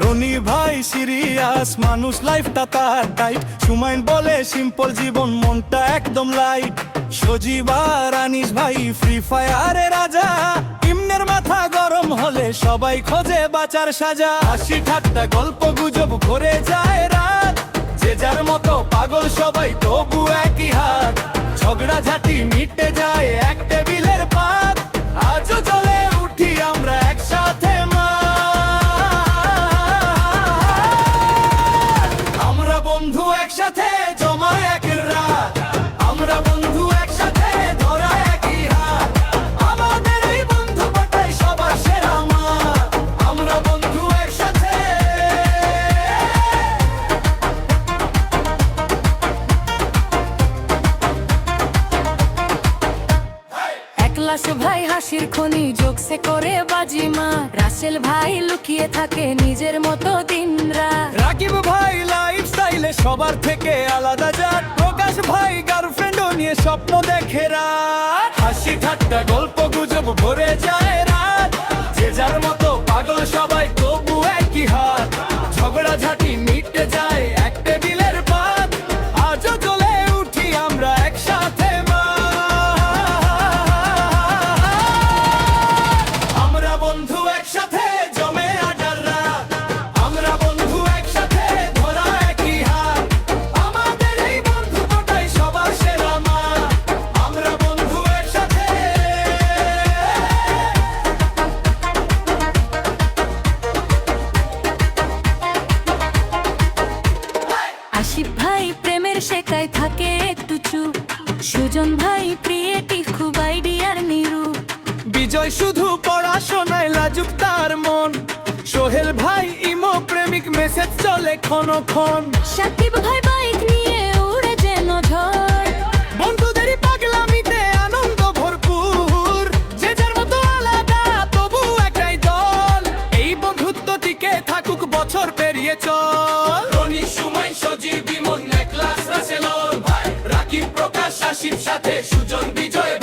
রনি ভাই সিরিয়াস মানুষ, লাইফটা তার টাইট। সুমাইন বলে সিম্পল জীবন, মনটা একদম লাইট। সজীব আর আনিস ভাই ফ্রি ফায়ারে রাজা। ইমনের মাথা গরম হলে সবাই খোঁজে বাঁচার সাজা। হাসি ঠাট্টা গল্প গুজব করে যায় রাত, যে যার মতো পাগল সবাই তবু একই হাত। ঝগড়া ঝাঁটি মিটে যায় এক টেবিলের পাত, আজও চলে উঠি আমরা একসাথে আমরা বন্ধু একসাথে জমা এক রাত, আমরা বন্ধু একসাথে ধরা একই হাত। আমাদের এই বন্ধু পাঠাই সবার সেরা মা, আমরা বন্ধু একসাথে। একলাশ ভাই হাসির খনি, জোকসে করে বাজিমা। রাসেল ভাই লুকিয়ে থাকে নিজের মতো দিনরাত। রাকিব ভাই লাইফ স্টাইলে সবার থেকে আলাদা জাত। প্রকাশ ভাই গার্লফ্রেন্ডও নিয়ে স্বপ্ন দেখে রাত। হাসি ঠাট্টা গল্প গুজব ভরে যায় রাত, যে যার মতো পাগল সবাই তবু একই হাত। ঝগড়া ঝাঁটি মিটে যায় এক টেবিলের পাত, আজও চলে উঠি আমরা একসাথে মা। আমরা বন্ধু একসাথে জমে আড্ডার রাত, আমরা বন্ধু একসাথে ধরা একই হাত। আমাদের এই বন্ধু পাঠাই সবার সেরা মা, আমরা বন্ধু একসাথে। আশিফ ভাই প্রেমের শেখায় থাকে একটু চুপ। সুজন ভাই ক্রিয়েটিভ, খুব আইডিয়ার নিরু। বিজয় শুধু পড়াশোনায় লাজুক তার মন। সোহেল ভাই ইমো প্রেমিক, মেসেজ চলে ক্ষণক্ষণ। সাকিব ভাই বাইক নিয়ে উড়ে যেন ঝড়। বন্ধুদেরই পাগলামিতে আনন্দ ভরপুর, যে যার মতো আলাদা তবু একটাই দল। এই বন্ধুত্ব টিকে থাকুক বছর পেরিয়ে চল। রনি সুমাইন সজীব ইমন একলাশ রাসেল ভাই, রাকিব প্রকাশ আশির সাথে সুজন বিজয়